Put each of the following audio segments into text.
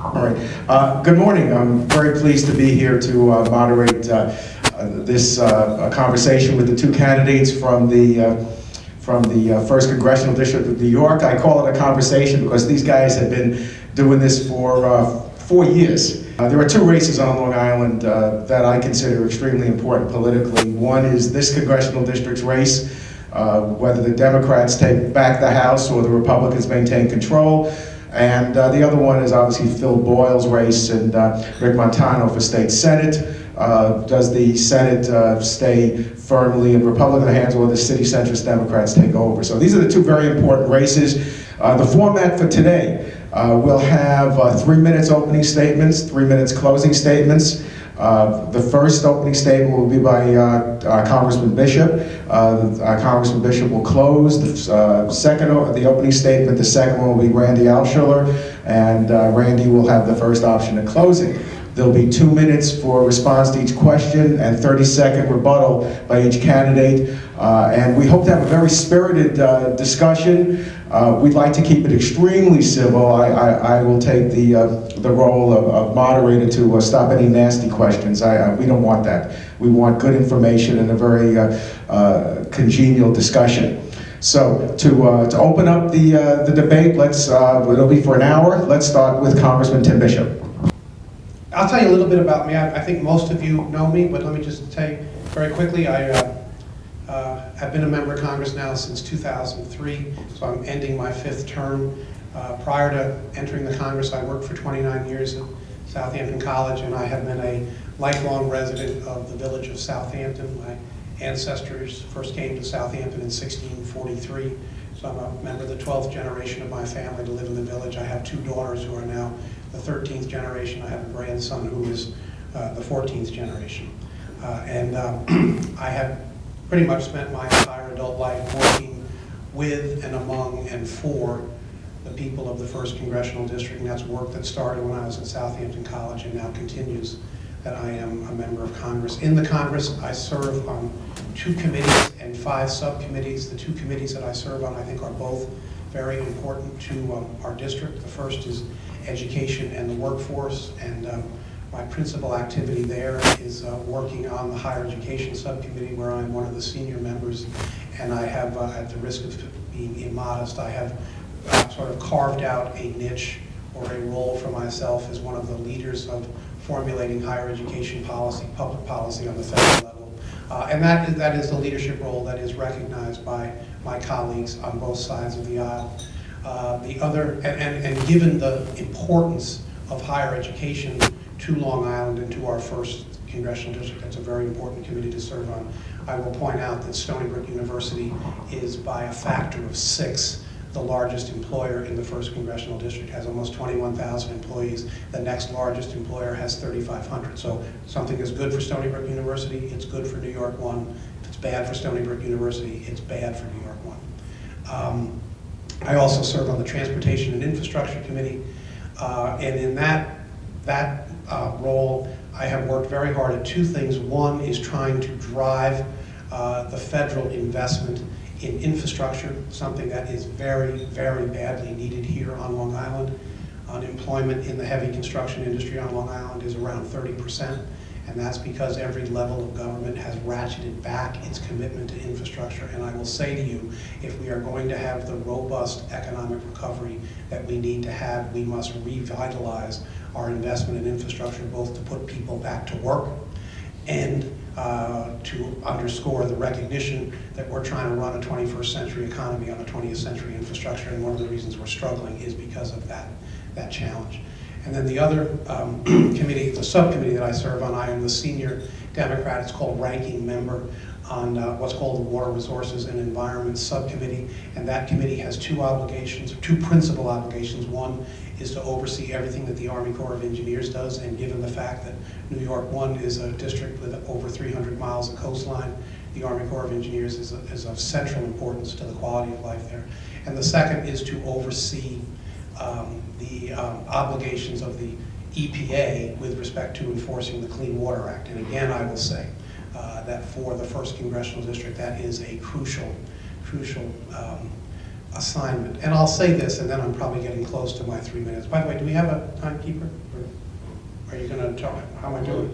All right. Good morning. I'm very pleased to be here to moderate this conversation with the two candidates from the 1st Congressional District of New York. I call it a conversation because these guys have been doing this for 4 years. There are two races on Long Island that I consider extremely important politically. One is this congressional district's race, whether the Democrats take back the House or the Republicans maintain control. And the other one is obviously Phil Boyle's race and Rick Montano for state Senate. Does the Senate stay firmly in Republican hands, or the city centrist Democrats take over? So these are the two very important races. The format for today, we'll have 3 minutes opening statements, 3 minutes closing statements. The first opening statement will be by Congressman Bishop. Congressman Bishop will close. The opening statement, the second one will be Randy Altschuler, and Randy will have the first option in closing. There'll be 2 minutes for response to each question and 30-second rebuttal by each candidate. And we hope to have a very spirited discussion. We'd like to keep it extremely civil. I will take the role of moderator to stop any nasty questions. We don't want that. We want good information and a very congenial discussion. So to open up the debate, it'll be for an hour. Let's start with Congressman Tim Bishop. I'll tell you a little bit about me. I think most of you know me, but let me just tell you very quickly. I've been a member of Congress now since 2003, so I'm ending my 5th term. Prior to entering the Congress, I worked for 29 years at Southampton College, and I have been a lifelong resident of the village of Southampton. My ancestors first came to Southampton in 1643, so I'm a member of the 12th generation of my family to live in the village. I have 2 daughters who are now the 13th generation. I have a grandson who is the 14th generation. I have pretty much spent my entire adult life working with and among and for the people of the 1st Congressional District, and that's work that started when I was at Southampton College and now continues that I am a member of Congress. In the Congress, I serve on 2 committees and 5 subcommittees. The 2 committees that I serve on, I think, are both very important to our district. The first is education and the workforce, and my principal activity there is working on the higher education subcommittee, where I'm one of the senior members, and I have, at the risk of being immodest, I have sort of carved out a niche or a role for myself as one of the leaders of formulating higher education policy, public policy on the federal level. And that is the leadership role that is recognized by my colleagues on both sides of the aisle. And given the importance of higher education to Long Island and to our 1st Congressional District, that's a very important committee to serve on. I will point out that Stony Brook University is, by a factor of 6, the largest employer in the 1st Congressional District, has almost 21,000 employees. The next largest employer has 3,500. So something is good for Stony Brook University, it's good for New York 1. If it's bad for Stony Brook University, it's bad for New York 1. I also serve on the Transportation and Infrastructure Committee, and in that role, I have worked very hard at 2 things. One is trying to drive the federal investment in infrastructure, something that is very, very badly needed here on Long Island. Unemployment in the heavy construction industry on Long Island is around 30%, and that's because every level of government has ratcheted back its commitment to infrastructure. And I will say to you, if we are going to have the robust economic recovery that we need to have, we must revitalize our investment in infrastructure, both to put people back to work and to underscore the recognition that we're trying to run a 21st century economy on a 20th century infrastructure, and one of the reasons we're struggling is because of that challenge. And then the other committee, the subcommittee that I serve on, I am the senior Democrat. It's called ranking member on what's called the Water Resources and Environment Subcommittee, and that committee has 2 obligations, 2 principal obligations. One is to oversee everything that the Army Corps of Engineers does, and given the fact that New York 1 is a district with over 300 miles of coastline, the Army Corps of Engineers is of central importance to the quality of life there. And the second is to oversee the obligations of the EPA with respect to enforcing the Clean Water Act. And again, I will say that for the 1st Congressional District, that is a crucial assignment. And I'll say this, and then I'm probably getting close to my 3 minutes. By the way, do we have a timekeeper? Or are you going to talk? How am I doing?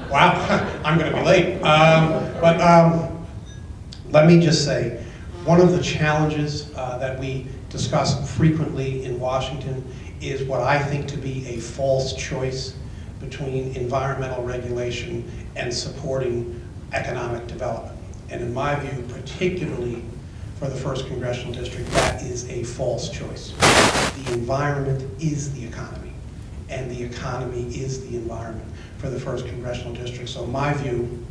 Wow, I'm going to be late. Let me just say, one of the challenges that we discuss frequently in Washington is what I think to be a false choice between environmental regulation and supporting economic development. And in my view, particularly for the 1st Congressional District, that is a false choice. The environment is the economy, and the economy is the environment for the 1st Congressional District. So my view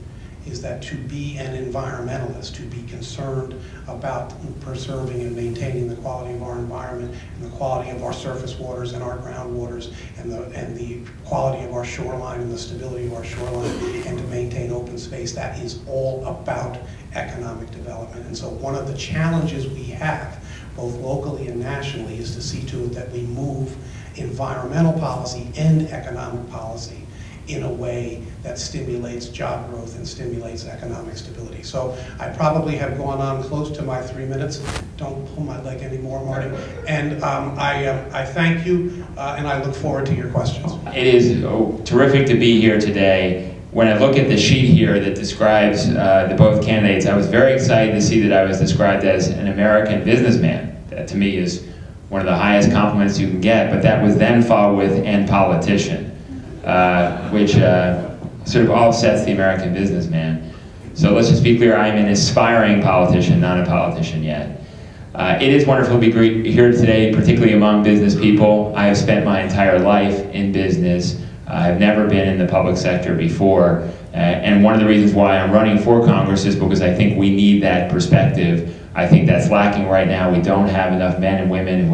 is that to be an environmentalist, to be concerned about preserving and maintaining the quality of our environment and the quality of our surface waters and our groundwaters and the quality of our shoreline and the stability of our shoreline, and to maintain open space, that is all about economic development. And so one of the challenges we have, both locally and nationally, is to see to it that we move environmental policy and economic policy in a way that stimulates job growth and stimulates economic stability. So I probably have gone on close to my 3 minutes. Don't pull my leg anymore, Marty. And I thank you, and I look forward to your questions. It is terrific to be here today. When I look at the sheet here that describes the both candidates, I was very excited to see that I was described as an American businessman. That to me is one of the highest compliments you can get, but that was then followed with "and politician." Which sort of offsets the American businessman. So let's just be clear, I'm an aspiring politician, not a politician yet. It is wonderful to be here today, particularly among business people. I have spent my entire life in business. I've never been in the public sector before. And one of the reasons why I'm running for Congress is because I think we need that perspective. I think that's lacking right now. We don't have enough men and women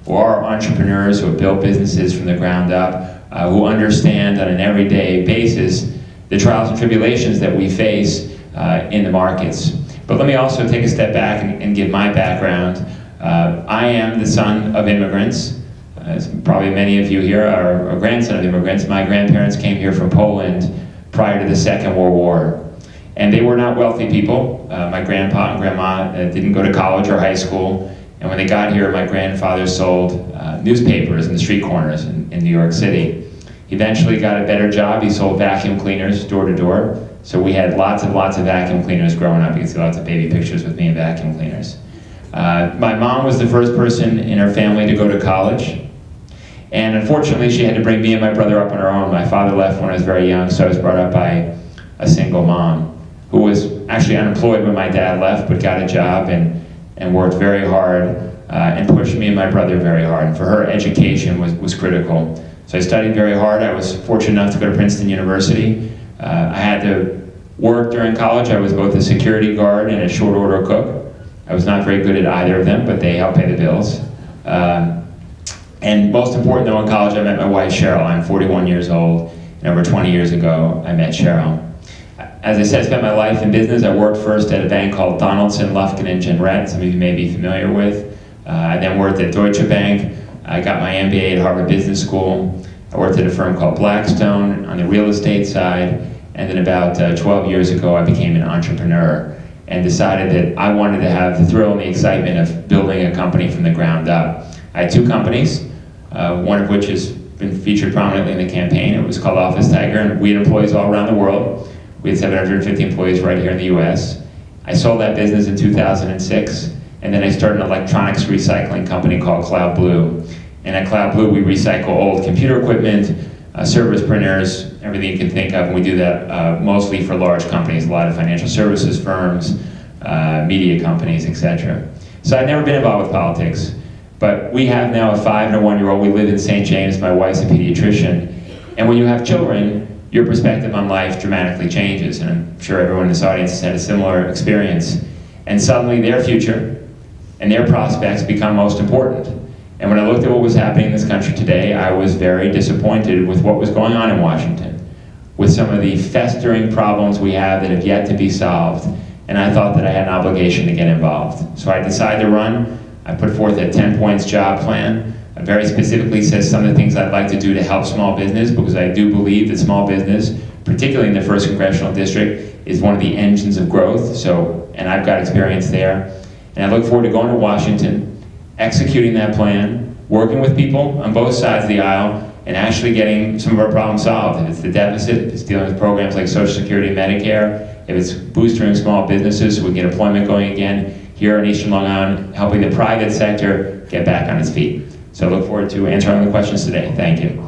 who are entrepreneurs, who have built businesses from the ground up, who understand on an everyday basis the trials and tribulations that we face in the markets. But let me also take a step back and give my background. I am the son of immigrants. As probably many of you here are a grandson of immigrants. My grandparents came here from Poland prior to the Second World War. And they were not wealthy people. My grandpa and grandma didn't go to college or high school. And when they got here, my grandfather sold newspapers in the street corners in New York City. He eventually got a better job. He sold vacuum cleaners door to door. So we had lots of vacuum cleaners growing up. You can see lots of baby pictures with me in vacuum cleaners. My mom was the first person in her family to go to college. And unfortunately, she had to bring me and my brother up on her own. My father left when I was very young, so I was brought up by a single mom who was actually unemployed when my dad left, but got a job and worked very hard and pushed me and my brother very hard. And for her, education was critical. So I studied very hard. I was fortunate enough to go to Princeton University. I had to work during college. I was both a security guard and a short order cook. I was not very good at either of them, but they helped pay the bills. And most important though, in college I met my wife Cheryl. I'm 41 years old, and over 20 years ago I met Cheryl. As I said, I spent my life in business. I worked first at a bank called Donaldson, Lufkin & Jenrette, some of you may be familiar with. I then worked at Deutsche Bank. I got my MBA at Harvard Business School. I worked at a firm called Blackstone on the real estate side, and then about 12 years ago I became an entrepreneur and decided that I wanted to have the thrill and the excitement of building a company from the ground up. I had two companies, one of which has been featured prominently in the campaign. It was called Office Tiger, and we had employees all around the world. We had 750 employees right here in the US. I sold that business in 2006, and then I started an electronics recycling company called Cloud Blue. And at Cloud Blue, we recycle old computer equipment, service printers, everything you can think of, and we do that mostly for large companies, a lot of financial services firms, media companies, etc. So I've never been involved with politics, but we have now a 5 and a 1-year-old. We live in St. James. My wife's a pediatrician. And when you have children, your perspective on life dramatically changes, and I'm sure everyone in this audience has had a similar experience. And suddenly their future and their prospects become most important. And when I looked at what was happening in this country today, I was very disappointed with what was going on in Washington, with some of the festering problems we have that have yet to be solved. And I thought that I had an obligation to get involved. So I decided to run. I put forth a 10 points job plan. It very specifically says some of the things I'd like to do to help small business, because I do believe that small business, particularly in the 1st Congressional District, is one of the engines of growth. So, and I've got experience there. And I look forward to going to Washington, executing that plan, working with people on both sides of the aisle, and actually getting some of our problems solved. If it's the deficit, if it's dealing with programs like Social Security and Medicare, if it's boosting small businesses so we can get employment going again here in Eastern Long Island, helping the private sector get back on its feet. So I look forward to answering all the questions today. Thank you.